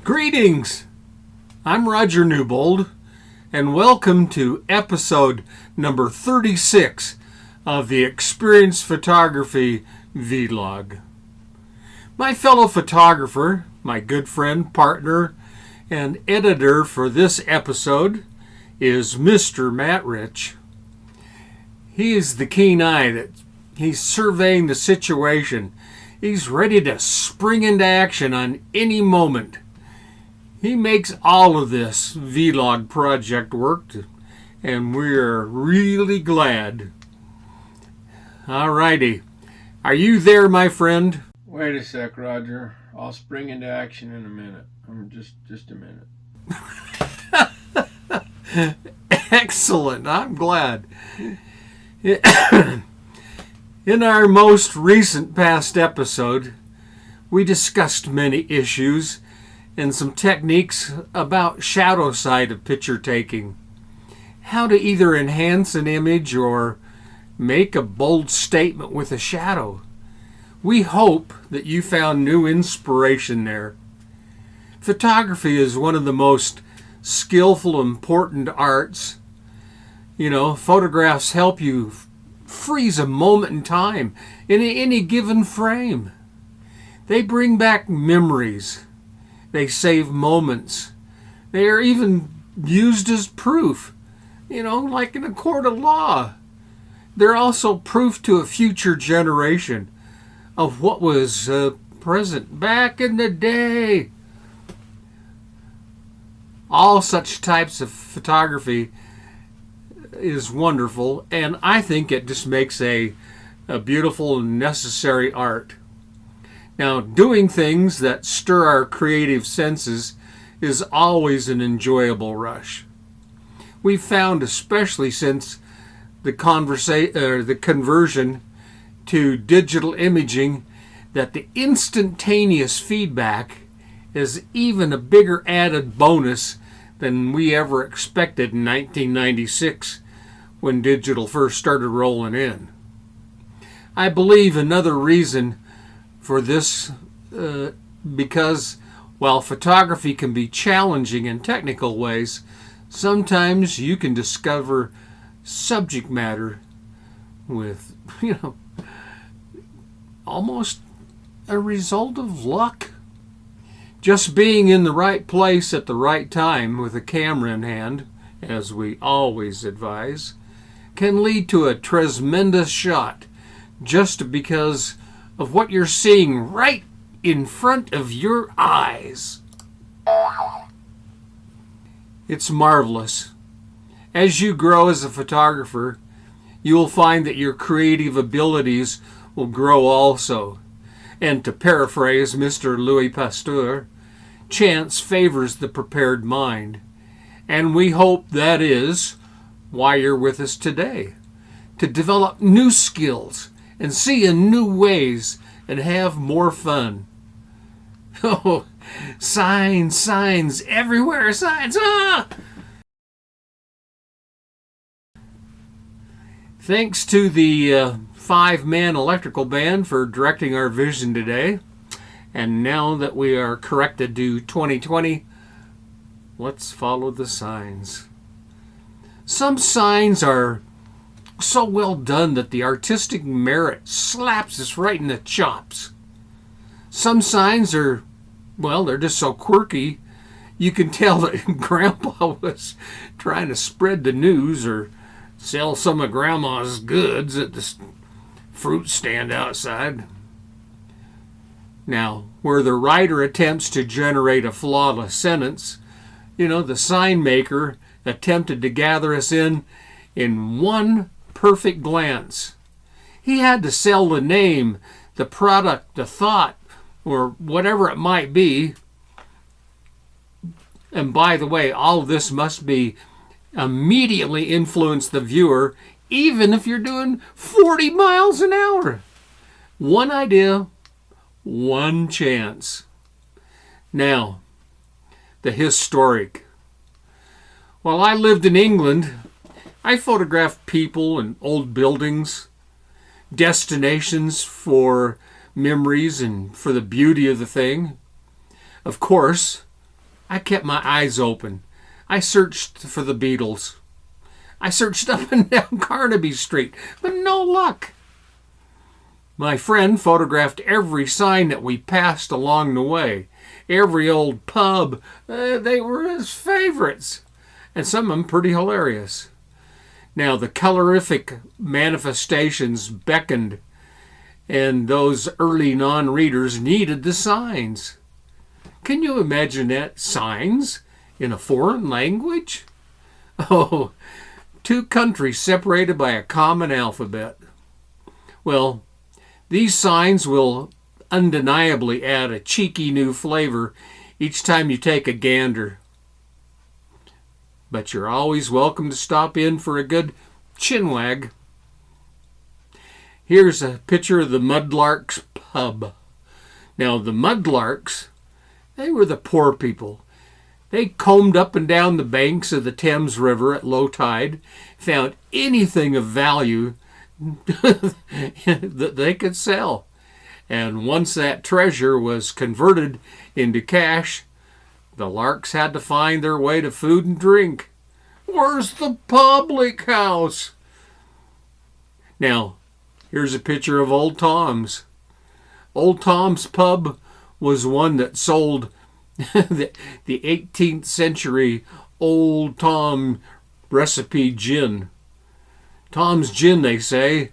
Greetings! I'm Rodger Newbold, and welcome to episode number 36 of the Experience Photography Vlog. My fellow photographer, my good friend, partner, and editor for this episode is Mr. Matt Rich. He is the keen eye that he's surveying the situation. He's ready to spring into action on any moment. He makes all of this vlog project work, and we're really glad. Alrighty. Are you there, my friend? Wait a sec, Rodger. I'll spring into action in a minute. Just a minute. Excellent. I'm glad. In our most recent past episode, we discussed many issues and some techniques about shadow side of picture taking. How to either enhance an image or make a bold statement with a shadow. We hope that you found new inspiration there. Photography is one of the most skillful, important arts. Photographs help you freeze a moment in time in any given frame. They bring back memories. They save moments. They are even used as proof, like in a court of law. They're also proof to a future generation of what was present back in the day. All such types of photography is wonderful, and I think it just makes a beautiful and necessary art. Now, doing things that stir our creative senses is always an enjoyable rush. We've found, especially since the conversion to digital imaging, that the instantaneous feedback is even a bigger added bonus than we ever expected in 1996 when digital first started rolling in. I believe another reason for this, because while photography can be challenging in technical ways, sometimes you can discover subject matter with, almost a result of luck. Just being in the right place at the right time with a camera in hand, as we always advise, can lead to a tremendous shot just because of what you're seeing right in front of your eyes. It's marvelous. As you grow as a photographer, you will find that your creative abilities will grow also. And to paraphrase Mr. Louis Pasteur, chance favors the prepared mind. And we hope that is why you're with us today, to develop new skills and see in new ways and have more fun. Oh, signs everywhere, signs. Thanks to the 5-man electrical band for directing our vision today. And now that we are corrected to 2020, let's follow the signs. Some signs are so well done that the artistic merit slaps us right in the chops. Some signs are, they're just so quirky, you can tell that Grandpa was trying to spread the news or sell some of Grandma's goods at the fruit stand outside. Now, where the writer attempts to generate a flawless sentence, the sign maker attempted to gather us in one perfect glance. He had to sell the name, the product, the thought, or whatever it might be. And by the way, all of this must be immediately influence the viewer, even if you're doing 40 miles an hour. One idea, one chance. Now, the historic. While I lived in England, I photographed people and old buildings, destinations for memories and for the beauty of the thing. Of course, I kept my eyes open. I searched for the Beatles. I searched up and down Carnaby Street, but no luck. My friend photographed every sign that we passed along the way. Every old pub, they were his favorites. And some of them pretty hilarious. Now, the colorific manifestations beckoned, and those early non-readers needed the signs. Can you imagine that? Signs in a foreign language? Oh, two countries separated by a common alphabet. Well, these signs will undeniably add a cheeky new flavor each time you take a gander. But you're always welcome to stop in for a good chinwag. Here's a picture of the Mudlarks pub. Now, the Mudlarks, they were the poor people. They combed up and down the banks of the Thames River at low tide, found anything of value that they could sell. And once that treasure was converted into cash, the Larks had to find their way to food and drink. Where's the public house? Now, here's a picture of Old Tom's. Old Tom's pub was one that sold the 18th century Old Tom recipe gin. Tom's gin, they say,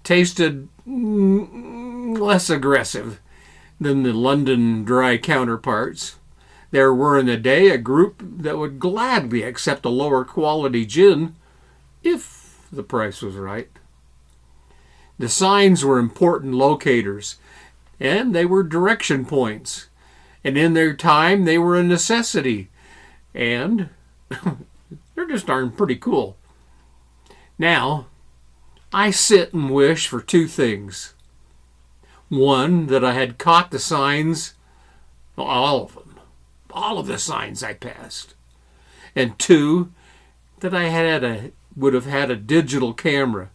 tasted less aggressive than the London dry counterparts. There were in the day a group that would gladly accept a lower quality gin if the price was right. The signs were important locators, and they were direction points. And in their time, they were a necessity. And they're just darn pretty cool. Now, I sit and wish for two things. One, that I had caught the signs, all of them, all of the signs I passed. And two, that I would have had a digital camera.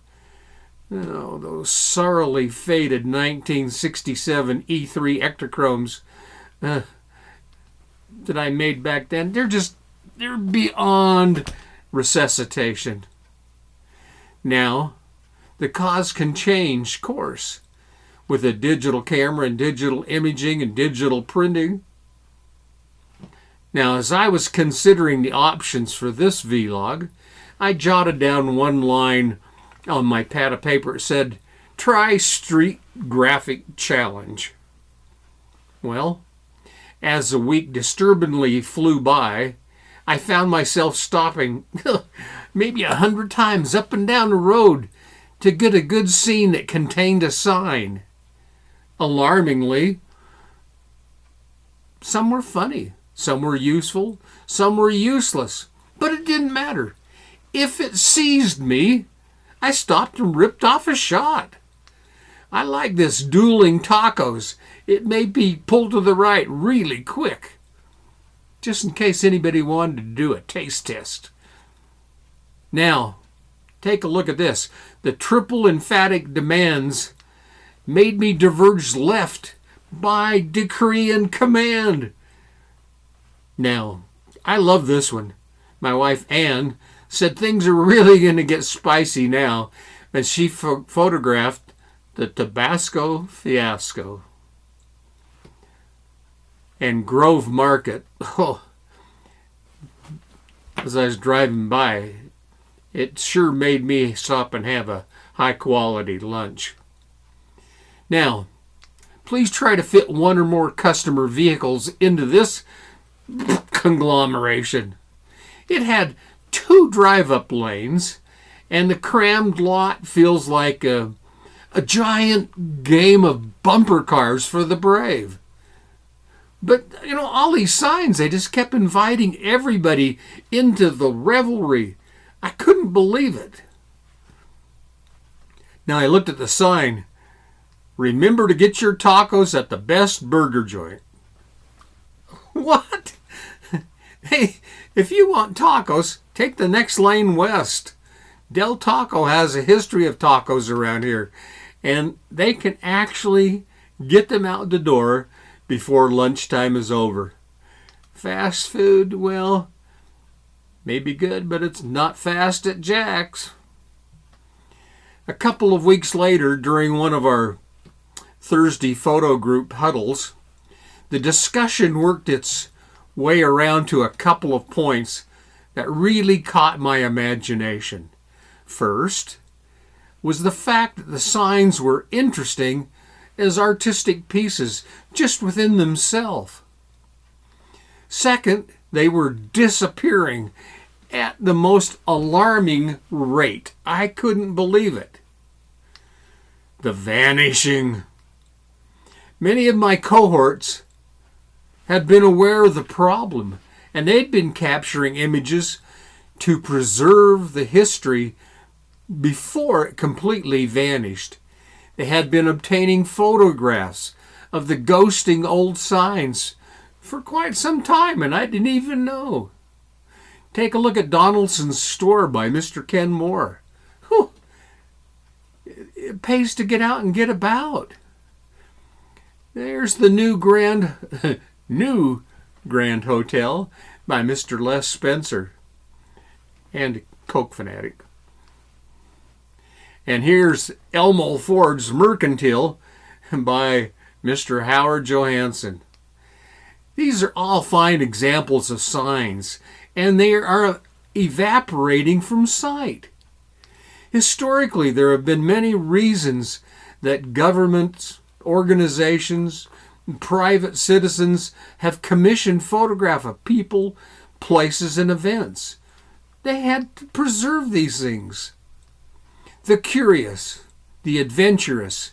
Oh, those sorrily faded 1967 E3 Ektachromes that I made back then, they're beyond resuscitation. Now, the cause can change course with a digital camera and digital imaging and digital printing. Now, as I was considering the options for this vlog, I jotted down one line on my pad of paper. It said, "Try street graphic challenge." Well, as the week disturbingly flew by, I found myself stopping maybe 100 times up and down the road to get a good scene that contained a sign. Alarmingly, some were funny, some were useful, some were useless, but it didn't matter. If it seized me, I stopped and ripped off a shot. I like this dueling tacos. It made me pull to the right really quick, just in case anybody wanted to do a taste test. Now, take a look at this. The triple emphatic demands made me diverge left by decree and command. Now, I love this one. My wife, Ann, said things are really going to get spicy now, and she photographed the Tabasco fiasco. And Grove Market, as I was driving by, it sure made me stop and have a high-quality lunch. Now, please try to fit one or more customer vehicles into this conglomeration. It had 2 drive-up lanes, and the crammed lot feels like a giant game of bumper cars for the brave. But, all these signs, they just kept inviting everybody into the revelry. I couldn't believe it. Now, I looked at the sign. Remember to get your tacos at the best burger joint. What? Hey, if you want tacos, take the next lane west. Del Taco has a history of tacos around here, and they can actually get them out the door before lunchtime is over. Fast food, well, may be good, but it's not fast at Jack's. A couple of weeks later, during one of our Thursday photo group huddles, the discussion worked its way around to a couple of points that really caught my imagination. First was the fact that the signs were interesting as artistic pieces just within themselves. Second, they were disappearing at the most alarming rate. I couldn't believe it. The vanishing. Many of my cohorts had been aware of the problem, and they'd been capturing images to preserve the history before it completely vanished. They had been obtaining photographs of the ghosting old signs for quite some time, and I didn't even know. Take a look at Donaldson's store by Mr. Ken Moore. Whew. It pays to get out and get about. There's the new Grand Hotel by Mr. Les Spencer and Coke fanatic. And here's Elmo Ford's Mercantile by Mr. Howard Johansson. These are all fine examples of signs, and they are evaporating from sight. Historically, there have been many reasons that governments, organizations, and private citizens have commissioned photographs of people, places, and events. They had to preserve these things. The curious, the adventurous,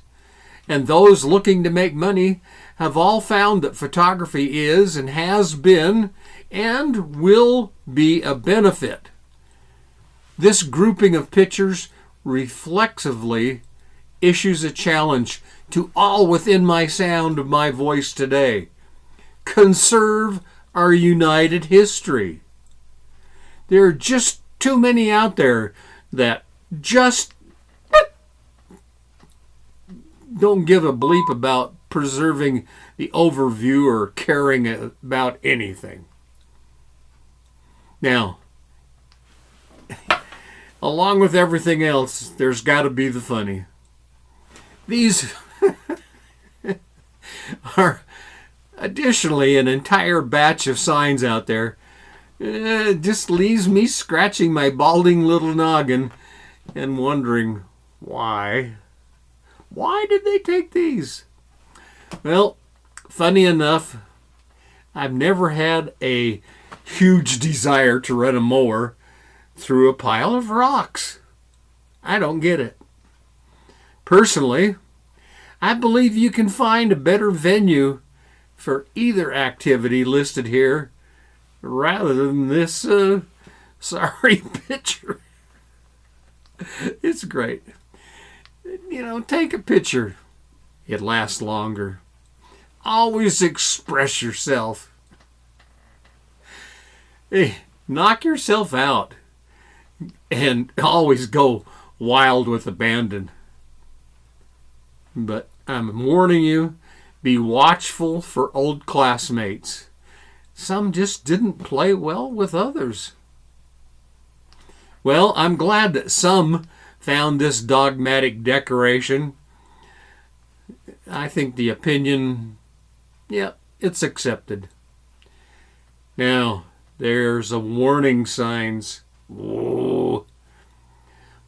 and those looking to make money have all found that photography is and has been and will be a benefit. This grouping of pictures reflexively issues a challenge to all within my sound of my voice today. Conserve our united history. There are just too many out there that just don't give a bleep about preserving the overview or caring about anything. Now, along with everything else, there's got to be the funny. These are additionally an entire batch of signs out there. It just leaves me scratching my balding little noggin and wondering why. Why did they take these? Well, funny enough, I've never had a huge desire to run a mower through a pile of rocks. I don't get it. Personally, I believe you can find a better venue for either activity listed here rather than this sorry picture. It's great. You know, take a picture. It lasts longer. Always express yourself. Hey, knock yourself out and always go wild with abandon. But I'm warning you, be watchful for old classmates. Some just didn't play well with others. Well, I'm glad that some found this dogmatic decoration. I think the opinion, it's accepted. Now, there's a warning signs. Whoa.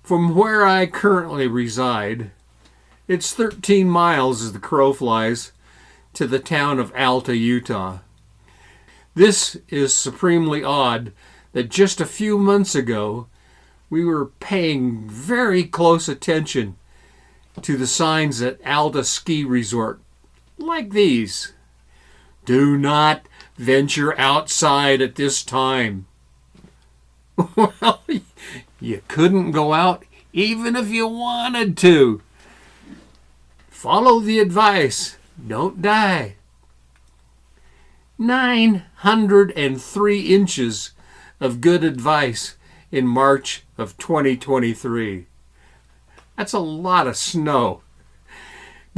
From where I currently reside, it's 13 miles as the crow flies to the town of Alta, Utah. This is supremely odd that just a few months ago, we were paying very close attention to the signs at Alta Ski Resort, like these. Do not venture outside at this time. Well, you couldn't go out even if you wanted to. Follow the advice. Don't die. 903 inches of good advice in March of 2023. That's a lot of snow.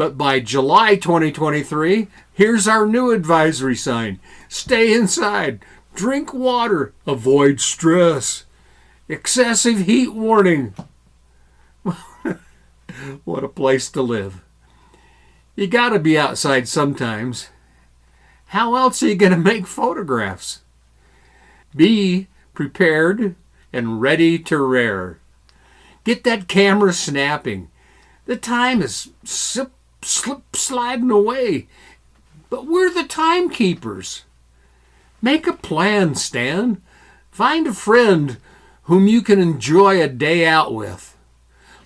But by July 2023, here's our new advisory sign. Stay inside, drink water, avoid stress, excessive heat warning. What a place to live. You gotta be outside sometimes. How else are you gonna make photographs? Be prepared and ready to rear. Get that camera snapping. The time is sliding away, but we're the timekeepers. Make a plan, Stan. Find a friend whom you can enjoy a day out with.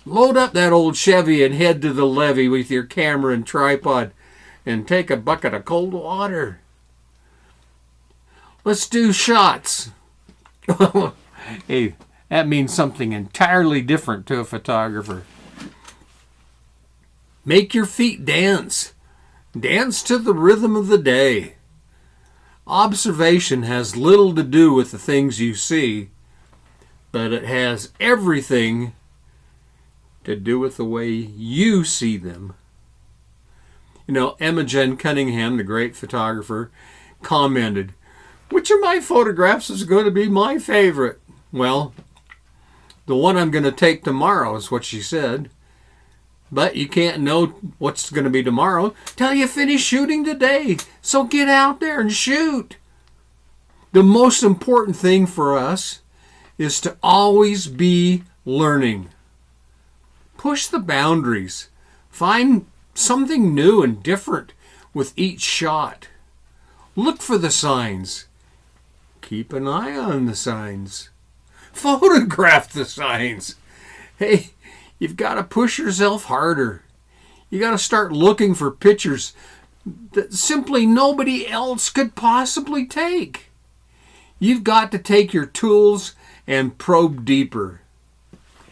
Load up that old Chevy and head to the levee with your camera and tripod and take a bucket of cold water. Let's do shots. Hey, that means something entirely different to a photographer. Make your feet dance. Dance to the rhythm of the day. Observation has little to do with the things you see, but it has everything to do with the way you see them. You know, Imogen Cunningham, the great photographer, commented, "Which of my photographs is going to be my favorite?" Well, the one I'm going to take tomorrow is what she said. But you can't know what's going to be tomorrow till you finish shooting today. So get out there and shoot. The most important thing for us is to always be learning. Push the boundaries. Find something new and different with each shot. Look for the signs. Keep an eye on the signs. Photograph the signs. Hey, you've got to push yourself harder. You got to start looking for pictures that simply nobody else could possibly take. You've got to take your tools and probe deeper.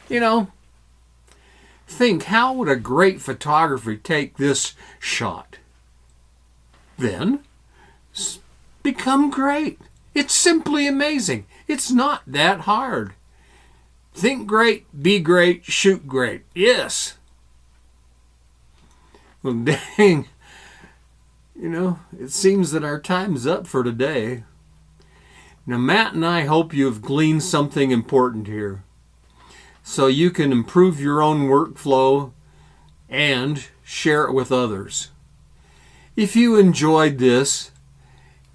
You know, think, how would a great photographer take this shot? Then, become great. It's simply amazing. It's not that hard. Think great, be great, shoot great. Yes. Well, dang. You know, it seems that our time's up for today. Now, Matt and I hope you have gleaned something important here, so you can improve your own workflow and share it with others. If you enjoyed this,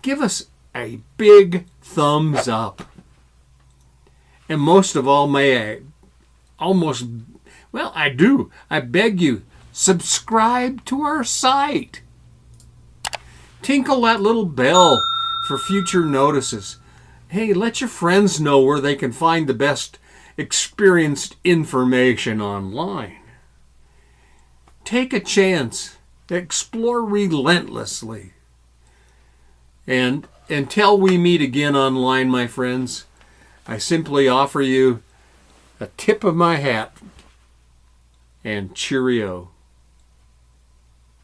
give us a big thumbs up. And most of all, I beg you, subscribe to our site. Tinkle that little bell for future notices. Hey, let your friends know where they can find the best experienced information online. Take a chance. Explore relentlessly. And until we meet again online, my friends, I simply offer you a tip of my hat and cheerio.